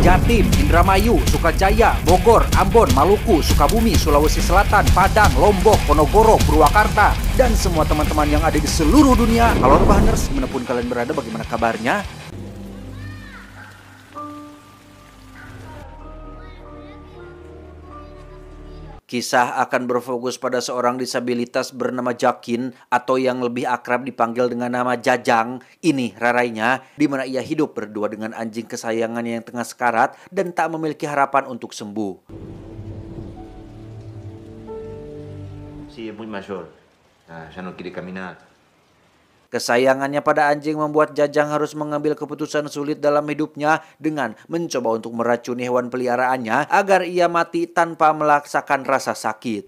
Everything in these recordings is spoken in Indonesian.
Jatim, Indramayu, Sukajaya, Bogor, Ambon, Maluku, Sukabumi, Sulawesi Selatan, Padang, Lombok, Ponorogo, Purwakarta, dan semua teman-teman yang ada di seluruh dunia. Halo Rebahaners, dimanapun kalian berada, bagaimana kabarnya? Kisah akan berfokus pada seorang disabilitas bernama Jakin atau yang lebih akrab dipanggil dengan nama Jajang. Ini rarainya, di mana ia hidup berdua dengan anjing kesayangannya yang tengah sekarat dan tak memiliki harapan untuk sembuh. Sí, es muy mayor. Ya no quiere caminar. Kesayangannya pada anjing membuat Jajang harus mengambil keputusan sulit dalam hidupnya dengan mencoba untuk meracuni hewan peliharaannya agar ia mati tanpa merasakan rasa sakit.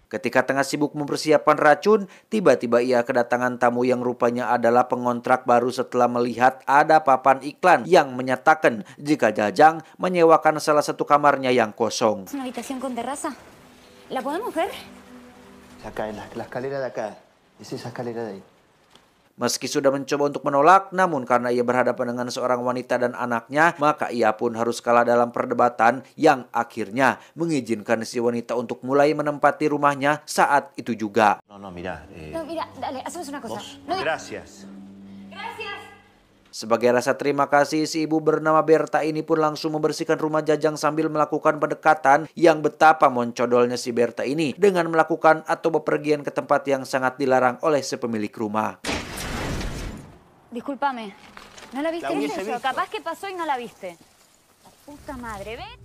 Ketika tengah sibuk mempersiapkan racun, tiba-tiba ia kedatangan tamu yang rupanya adalah pengontrak baru setelah melihat ada papan iklan yang menyatakan jika Jajang menyewakan salah satu kamarnya yang kosong. Es una habitación con terraza. ¿La podemos ver? Acá, en la escalera de acá. Es esa escalera de ahí. Meski sudah mencoba untuk menolak, namun karena ia berhadapan dengan seorang wanita dan anaknya, maka ia pun harus kalah dalam perdebatan yang akhirnya mengizinkan si wanita untuk mulai menempati rumahnya saat itu juga. No, mira. No, mira, dale, hacemos una cosa. No, Gracias. Gracias. Sebagai rasa terima kasih, si ibu bernama Berta ini pun langsung membersihkan rumah Jajang sambil melakukan pendekatan yang betapa mencodolnya si Berta ini dengan melakukan atau bepergian ke tempat yang sangat dilarang oleh si pemilik rumah. Discúlpame. ¿No la viste? La ¿Qué hubiese es eso? visto. Capaz que pasó y no la viste. La puta madre, ¿ves?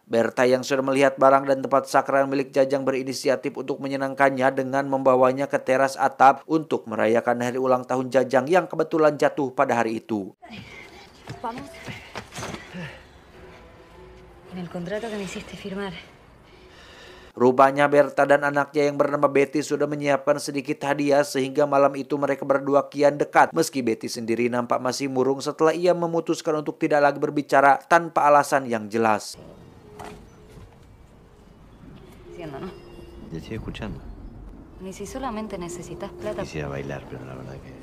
Berta yang sudah melihat barang dan tempat sakral milik Jajang berinisiatif untuk menyenangkannya dengan membawanya ke teras atap untuk merayakan hari ulang tahun Jajang yang kebetulan jatuh pada hari itu. Vamos. En el contrato que me hiciste firmar. Rupanya Berta dan anaknya yang bernama Betty sudah menyiapkan sedikit hadiah sehingga malam itu mereka berdua kian dekat. Meski Betty sendiri nampak masih murung setelah ia memutuskan untuk tidak lagi berbicara tanpa alasan yang jelas. ¿No? Te estoy escuchando. Ni si solamente necesitas plata. Quisiera bailar, pero la verdad que...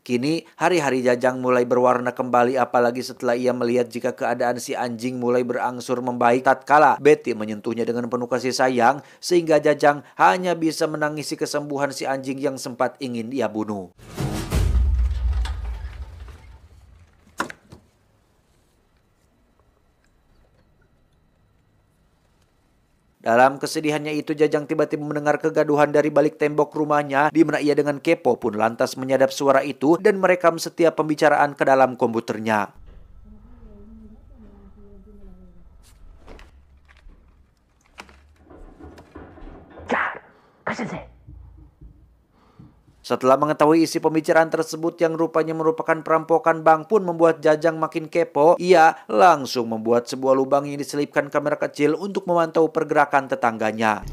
Kini hari-hari Jajang mulai berwarna kembali apalagi setelah ia melihat jika keadaan si anjing mulai berangsur membaik tatkala Betty menyentuhnya dengan penuh kasih sayang sehingga Jajang hanya bisa menangisi kesembuhan si anjing yang sempat ingin ia bunuh. Dalam kesedihannya itu Jajang tiba-tiba mendengar kegaduhan dari balik tembok rumahnya di mana ia dengan kepo pun lantas menyadap suara itu dan merekam setiap pembicaraan ke dalam komputernya. Setelah mengetahui isi pembicaraan tersebut yang rupanya merupakan perampokan bank pun membuat Jajang makin kepo. Ia langsung membuat sebuah lubang yang diselipkan kamera kecil untuk memantau pergerakan tetangganya.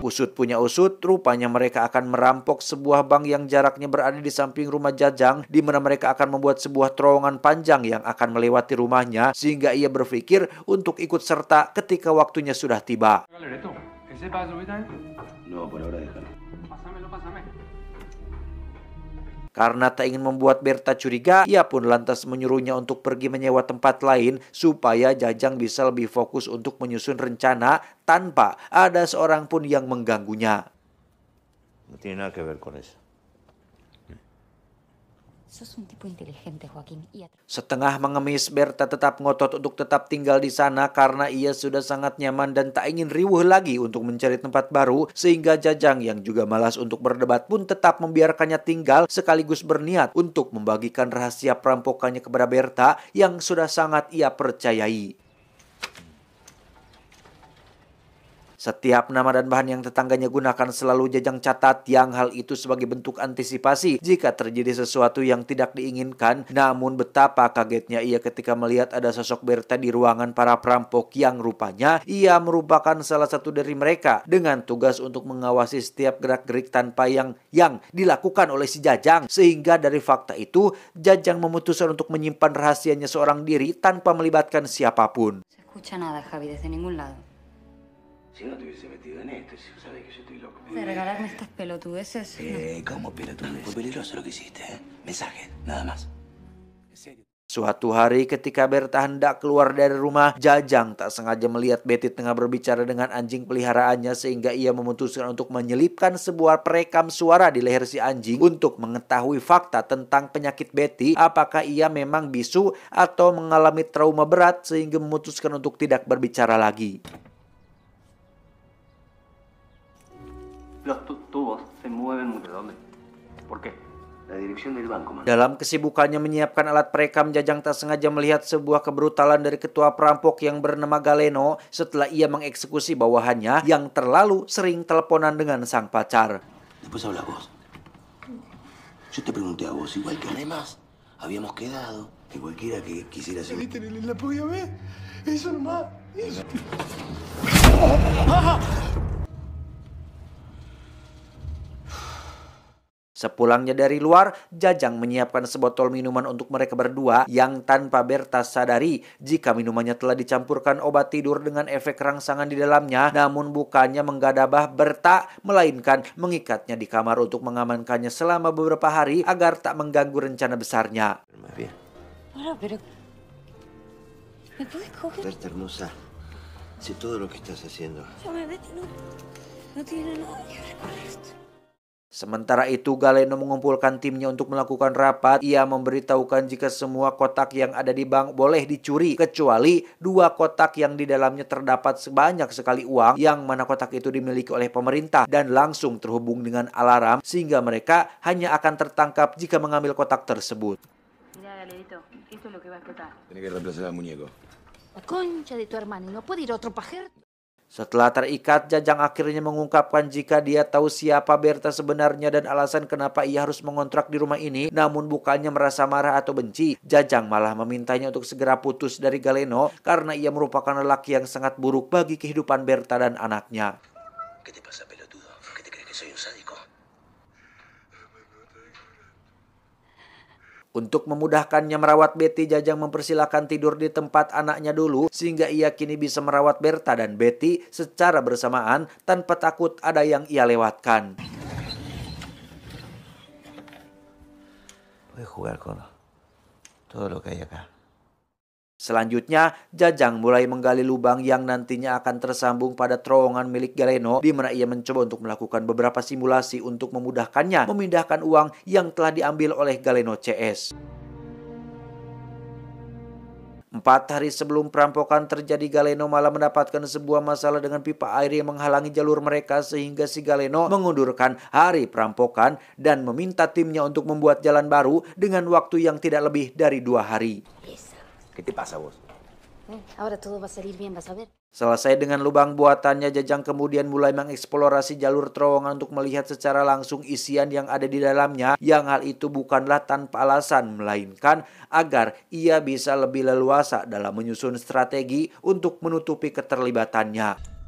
Usut punya usut, rupanya mereka akan merampok sebuah bank yang jaraknya berada di samping rumah Jajang, di mana mereka akan membuat sebuah terowongan panjang yang akan melewati rumahnya, sehingga ia berpikir untuk ikut serta ketika waktunya sudah tiba. Karena tak ingin membuat Berta curiga, ia pun lantas menyuruhnya untuk pergi menyewa tempat lain supaya Jajang bisa lebih fokus untuk menyusun rencana tanpa ada seorang pun yang mengganggunya. No tiene nada que ver con eso. Sos un tipo inteligente, Joaquín. Setengah mengemis, Berta tetap ngotot untuk tetap tinggal di sana karena ia sudah sangat nyaman dan tak ingin riuh lagi untuk mencari tempat baru, sehingga Jajang yang juga malas untuk berdebat pun tetap membiarkannya tinggal sekaligus berniat untuk membagikan rahasia perampokannya kepada Berta yang sudah sangat ia percayai. Setiap nama dan bahan yang tetangganya gunakan selalu Jajang catat, yang hal itu sebagai bentuk antisipasi jika terjadi sesuatu yang tidak diinginkan. Namun betapa kagetnya ia ketika melihat ada sosok Berta di ruangan para perampok yang rupanya ia merupakan salah satu dari mereka dengan tugas untuk mengawasi setiap gerak-gerik tanpa yang dilakukan oleh si Jajang. Sehingga dari fakta itu Jajang memutuskan untuk menyimpan rahasianya seorang diri tanpa melibatkan siapapun. No se escucha nada, Javi, desde ningún lado. Si no te hubiese metido en esto, si sabes que yo estoy loco. De regalarme estas pelotudeces. ¿Cómo pelotudez? Fue peligroso lo que hiciste, ¿eh? Mensaje, nada más. En serio. Suatu hari ketika Berta hendak keluar dari rumah, Jajang tak sengaja melihat Betty tengah berbicara dengan anjing peliharaannya sehingga ia memutuskan untuk menyelipkan sebuah perekam suara di leher si anjing untuk mengetahui fakta tentang penyakit Betty, apakah ia memang bisu atau mengalami trauma berat sehingga memutuskan untuk tidak berbicara lagi. Los tubos se mueven mucho. ¿De dónde? ¿Por qué? La dirección del banco, man. Dalam kesibukannya menyiapkan alat perekam, Jajang tak sengaja melihat sebuah kebrutalan dari ketua perampok yang bernama Galeno setelah ia mengeksekusi bawahannya yang terlalu sering teleponan dengan sang pacar. Después habla vos. Yo te pregunté a vos, igual que además habíamos quedado que cualquiera que quisiera hacer... ¿La podía ver? Eso nomás. Eso. Sepulangnya dari luar, Jajang menyiapkan sebotol minuman untuk mereka berdua yang tanpa Berta sadari jika minumannya telah dicampurkan obat tidur dengan efek rangsangan di dalamnya. Namun bukannya menggadabah Berta, melainkan mengikatnya di kamar untuk mengamankannya selama beberapa hari agar tak mengganggu rencana besarnya. Ahora, pero... ¿Me puedes coger? Berta hermosa, sé todo lo que estás haciendo. Ya me Betty, no tiene nada que ver con esto. Sementara itu, Galeno mengumpulkan timnya untuk melakukan rapat. Ia memberitahukan jika semua kotak yang ada di bank boleh dicuri, kecuali 2 kotak yang di dalamnya terdapat sebanyak sekali uang, yang mana kotak itu dimiliki oleh pemerintah dan langsung terhubung dengan alarm, sehingga mereka hanya akan tertangkap jika mengambil kotak tersebut. Mira, Galerito, esto es lo que va a explotar. Tenés que reemplazar al muñeco. La concha de tu hermano, ¿no puede ir otro pajero? Setelah terikat, Jajang akhirnya mengungkapkan jika dia tahu siapa Berta sebenarnya dan alasan kenapa ia harus mengontrak di rumah ini. Namun bukannya merasa marah atau benci, Jajang malah memintanya untuk segera putus dari Galeno karena ia merupakan lelaki yang sangat buruk bagi kehidupan Berta dan anaknya. ¿Qué te pasa, pelotudo? ¿Qué te crees que soy un sádico? Untuk memudahkannya merawat Betty, Jajang mempersilahkan tidur di tempat anaknya dulu sehingga ia kini bisa merawat Berta dan Betty secara bersamaan tanpa takut ada yang ia lewatkan. Puedes jugar con todo lo que hay acá. Selanjutnya, Jajang mulai menggali lubang yang nantinya akan tersambung pada terowongan milik Galeno, di mana ia mencoba untuk melakukan beberapa simulasi untuk memudahkannya memindahkan uang yang telah diambil oleh Galeno CS. 4 hari sebelum perampokan terjadi, Galeno malah mendapatkan sebuah masalah dengan pipa air yang menghalangi jalur mereka sehingga si Galeno mengundurkan hari perampokan dan meminta timnya untuk membuat jalan baru dengan waktu yang tidak lebih dari 2 hari. ¿Qué te pasa vos? Ahora todo va a salir bien, vas a ver. Selesai dengan lubang buatannya, Jajang kemudian mulai mengeksplorasi jalur terowongan untuk melihat secara langsung isian yang ada di dalamnya, yang hal itu bukanlah tanpa alasan, melainkan agar ia bisa lebih leluasa dalam menyusun strategi untuk menutupi keterlibatannya.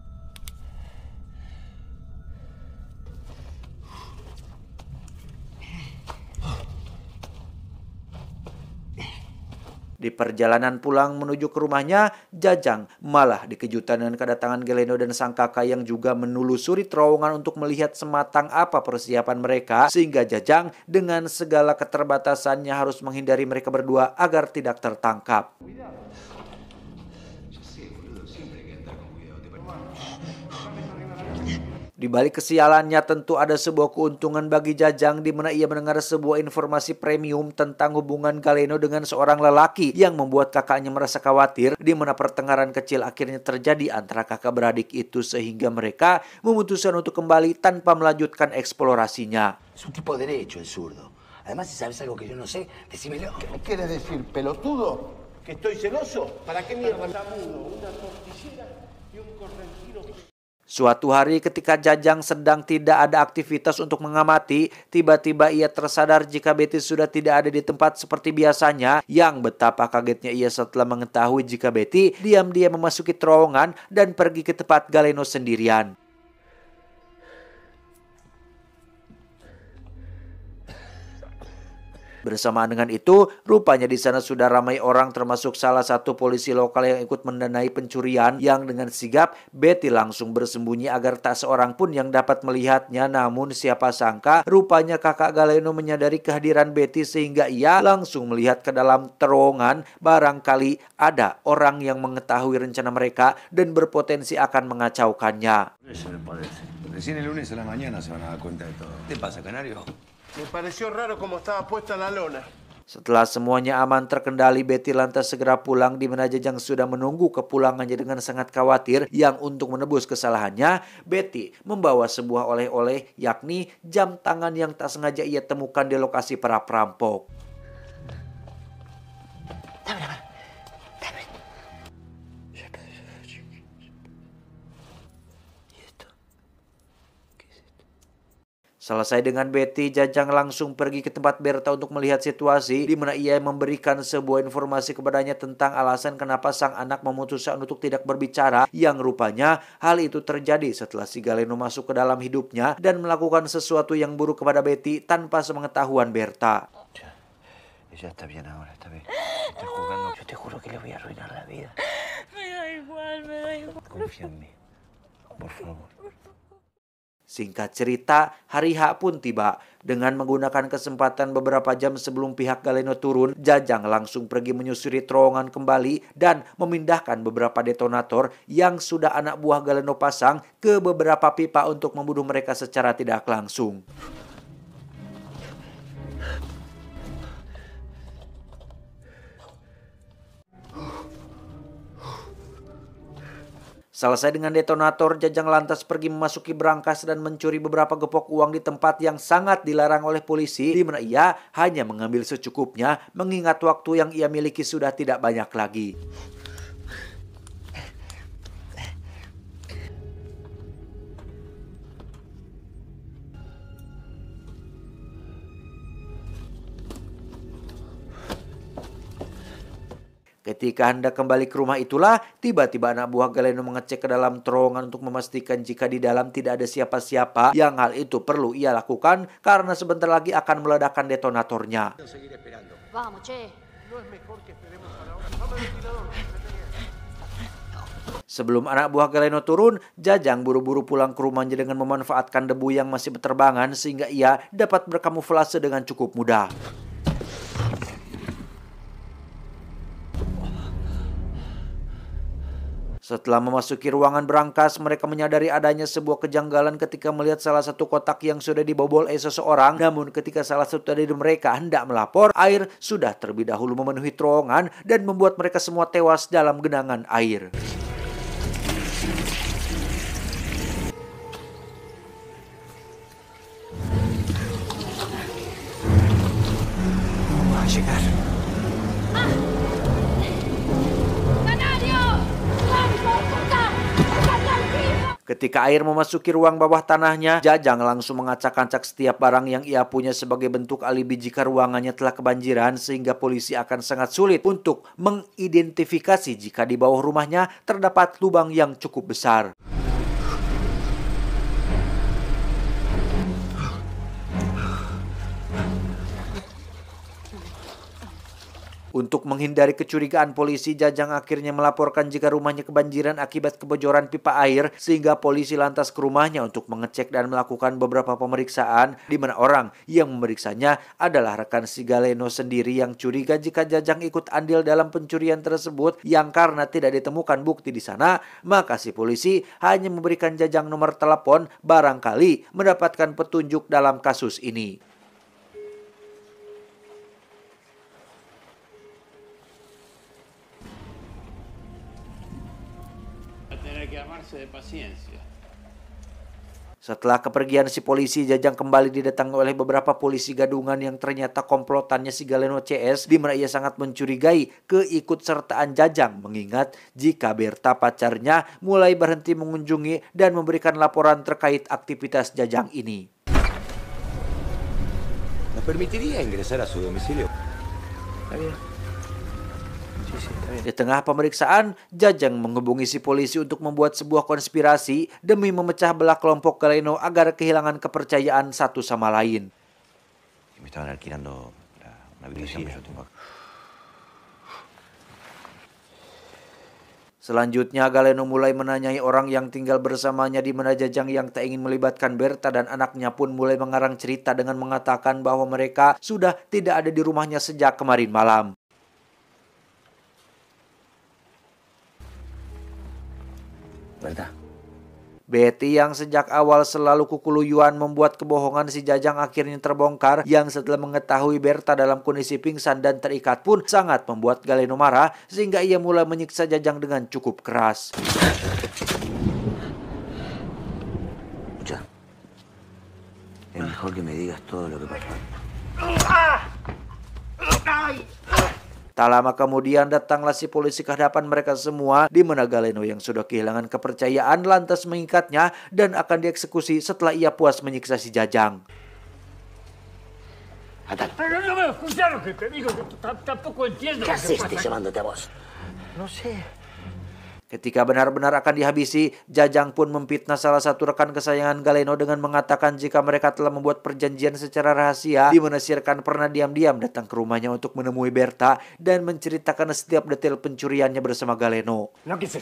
Di perjalanan pulang menuju ke rumahnya, Jajang malah dikejutkan dengan kedatangan Galeno dan sang kakak yang juga menelusuri terowongan untuk melihat sematang apa persiapan mereka, sehingga Jajang dengan segala keterbatasannya harus menghindari mereka berdua agar tidak tertangkap. Di balik kesialannya tentu ada sebuah keuntungan bagi Jajang, di mana ia mendengar sebuah informasi premium tentang hubungan Galeno dengan seorang lelaki yang membuat kakaknya merasa khawatir, di mana pertengkaran kecil akhirnya terjadi antara kakak beradik itu sehingga mereka memutuskan untuk kembali tanpa melanjutkan eksplorasinya. Es un tipo derecho, el zurdo. Además, si sabes algo que yo no sé, decímelo. ¿Qué quieres decir, pelotudo? ¿Que estoy celoso? ¿Para qué mierda? Una tortillera y un correntino. Suatu hari ketika Jajang sedang tidak ada aktivitas untuk mengamati, tiba-tiba ia tersadar jika Betty sudah tidak ada di tempat seperti biasanya. Yang betapa kagetnya ia setelah mengetahui jika Betty diam-diam memasuki terowongan dan pergi ke tempat Galeno sendirian. Bersamaan dengan itu, rupanya di sana sudah ramai orang termasuk salah satu polisi lokal yang ikut mendanai pencurian yang dengan sigap Betty langsung bersembunyi agar tak seorang pun yang dapat melihatnya. Namun siapa sangka rupanya kakak Galeno menyadari kehadiran Betty sehingga ia langsung melihat ke dalam terowongan. Barangkali ada orang yang mengetahui rencana mereka dan berpotensi akan mengacaukannya. Eso me parece. Recién el lunes a la mañana se van a dar cuenta de todo. ¿Qué pasa, Canario? Me pareció raro cómo estaba puesta la lona. Setelah semuanya aman terkendali, Betty lantas segera pulang, di mana Jajang sudah menunggu kepulangannya dengan sangat khawatir. Yang untuk menebus kesalahannya, Betty membawa sebuah oleh-oleh, yakni jam tangan yang tak sengaja ia temukan di lokasi para perampok. Selesai dengan Betty, Jajang langsung pergi ke tempat Berta untuk melihat situasi, di mana ia memberikan sebuah informasi kepadanya tentang alasan kenapa sang anak memutuskan untuk tidak berbicara, yang rupanya hal itu terjadi setelah si Galeno masuk ke dalam hidupnya dan melakukan sesuatu yang buruk kepada Betty tanpa sepengetahuan Berta. Ella está bien ahora, está bien. Está jugando. Yo te juro que le voy a arruinar la vida. Me da igual, me da igual. Confía en mí. Por favor. Singkat cerita, hari H pun tiba. Dengan menggunakan kesempatan beberapa jam sebelum pihak Galeno turun, Jajang langsung pergi menyusuri terowongan kembali dan memindahkan beberapa detonator yang sudah anak buah Galeno pasang ke beberapa pipa untuk membunuh mereka secara tidak langsung. Selesai dengan detonator, Jajang lantas pergi memasuki berangkas dan mencuri beberapa gepok uang di tempat yang sangat dilarang oleh polisi, di mana ia hanya mengambil secukupnya mengingat waktu yang ia miliki sudah tidak banyak lagi. Ketika hendak kembali ke rumah itulah, tiba-tiba anak buah Galeno mengecek ke dalam terowongan untuk memastikan jika di dalam tidak ada siapa-siapa, yang hal itu perlu ia lakukan karena sebentar lagi akan meledakkan detonatornya. Vamos, che. Sebelum anak buah Galeno turun, Jajang buru-buru pulang ke rumahnya dengan memanfaatkan debu yang masih berterbangan sehingga ia dapat berkamuflase dengan cukup mudah. Setelah memasuki ruangan berangkas, mereka menyadari adanya sebuah kejanggalan ketika melihat salah satu kotak yang sudah dibobol seseorang. Namun ketika salah satu dari mereka hendak melapor, air sudah terlebih dahulu memenuhi terowongan dan membuat mereka semua tewas dalam genangan air. Ketika air memasuki ruang bawah tanahnya, Jajang langsung ngacak-ngacak setiap barang yang ia punya sebagai bentuk alibi jika ruangannya telah kebanjiran, sehingga polisi akan sangat sulit untuk mengidentifikasi jika di bawah rumahnya terdapat lubang yang cukup besar. Untuk menghindari kecurigaan polisi, Jajang akhirnya melaporkan jika rumahnya kebanjiran akibat kebocoran pipa air, sehingga polisi lantas ke rumahnya untuk mengecek dan melakukan beberapa pemeriksaan, di mana orang yang memeriksanya adalah rekan si Galeno sendiri yang curiga jika Jajang ikut andil dalam pencurian tersebut, yang karena tidak ditemukan bukti di sana, maka si polisi hanya memberikan Jajang nomor telepon barangkali mendapatkan petunjuk dalam kasus ini. Setelah kepergian si polisi, Jajang kembali didatangi oleh beberapa polisi gadungan yang ternyata komplotannya si Galeno CS, di mana ia sangat mencurigai keikutsertaan Jajang, mengingat jika Berta pacarnya mulai berhenti mengunjungi dan memberikan laporan terkait aktivitas Jajang ini. ¿Nos permitiría ingresar a su domicilio? ¿Está bien? Sí, está bien. Di tengah pemeriksaan, Jajang menghubungi si polisi untuk membuat sebuah konspirasi demi memecah belah kelompok Galeno agar kehilangan kepercayaan satu sama lain. Me estaban alquilando una habitación que yo tengo acá. Selanjutnya, Galeno mulai menanyai orang yang tinggal bersamanya, di mana Jajang yang tak ingin melibatkan Berta dan anaknya pun mulai mengarang cerita dengan mengatakan bahwa mereka sudah tidak ada di rumahnya sejak kemarin malam. ¿Verdad? Betty yang sejak awal selalu kukuluyuan membuat kebohongan si Jajang akhirnya terbongkar, yang setelah mengetahui Berta dalam kondisi pingsan dan terikat pun sangat membuat Galeno marah sehingga ia mulai menyiksa Jajang dengan cukup keras. Escucha, es mejor que me digas todo lo que pasó. Tak lama kemudian datanglah si polisi ke hadapan mereka semua, di mana Galeno yang sudah kehilangan kepercayaan lantas mengikatnya dan akan dieksekusi setelah ia puas menyiksa si Jajang. Pero no me escucharon que te digo que tampoco entiendo. ¿Qué haciste llamándote a vos? No sé. Ketika benar-benar akan dihabisi, Jajang pun memfitnah salah satu rekan kesayangan Galeno dengan mengatakan jika mereka telah membuat perjanjian secara rahasia, di mana si rekan pernah diam-diam datang ke rumahnya untuk menemui Berta dan menceritakan setiap detail pencuriannya bersama Galeno. No, que se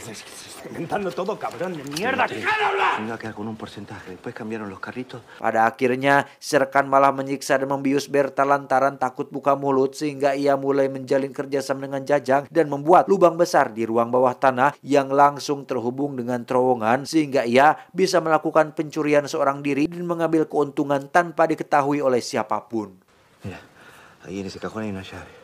inventando todo, cabrón de mierda. ¡Déjalo hablar! Me iba a quedar con un porcentaje. Después cambiaron los carritos. Pada akhirnya, si rekan malah menyiksa dan membius Berta lantaran takut buka mulut, sehingga ia mulai menjalin kerjasama dengan Jajang dan membuat lubang besar di ruang bawah tanah yang langsung terhubung dengan terowongan, sehingga ia bisa melakukan pencurian seorang diri dan mengambil keuntungan tanpa diketahui oleh siapapun. Mira, ahí en ese cajón hay una llave.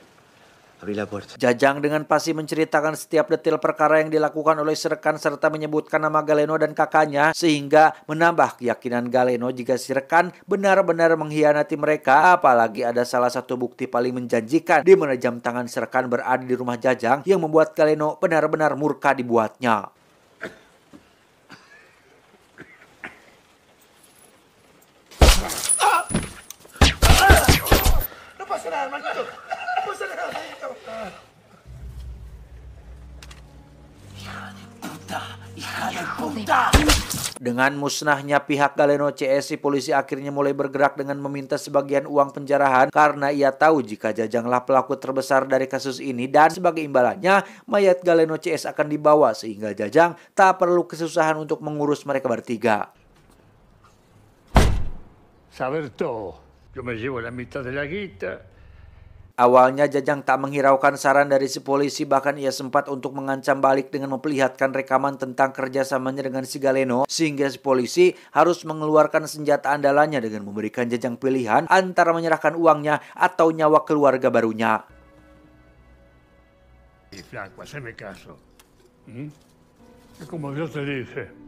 Abrí la puerta. Jajang dengan pasti menceritakan setiap detail perkara yang dilakukan oleh rekan serta menyebutkan nama Galeno dan kakaknya, sehingga menambah keyakinan Galeno jika si rekan benar-benar mengkhianati mereka. Apalagi ada salah satu bukti paling menjanjikan, di mana jam tangan si rekan berada di rumah Jajang yang membuat Galeno benar-benar murka dibuatnya. No pasa nada, hermanito. No pasa nada. Dengan musnahnya pihak Galeno CS, si polisi akhirnya mulai bergerak dengan meminta sebagian uang penjarahan karena ia tahu jika Jajanglah pelaku terbesar dari kasus ini, dan sebagai imbalannya mayat Galeno CS akan dibawa sehingga Jajang tak perlu kesusahan untuk mengurus mereka bertiga. Saber todo. Yo me llevo la mitad de la guita. Awalnya Jajang tak menghiraukan saran dari si polisi, bahkan ia sempat untuk mengancam balik dengan memperlihatkan rekaman tentang kerjasamanya dengan si Galeno, sehingga si polisi harus mengeluarkan senjata andalannya dengan memberikan Jajang pilihan antara menyerahkan uangnya atau nyawa keluarga barunya. Y flaco, haceme caso. Es como yo te dije.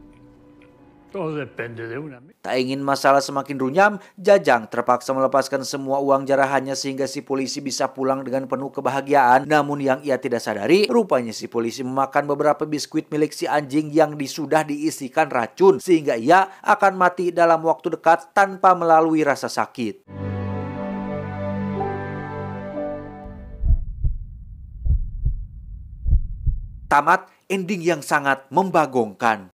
Todo depende de una. Tak ingin masalah semakin runyam, Jajang terpaksa melepaskan semua uang jarahannya sehingga si polisi bisa pulang dengan penuh kebahagiaan. Namun yang ia tidak sadari, rupanya si polisi memakan beberapa biskuit milik si anjing yang sudah diisikan racun, sehingga ia akan mati dalam waktu dekat tanpa melalui rasa sakit. Tamat ending yang sangat membagongkan.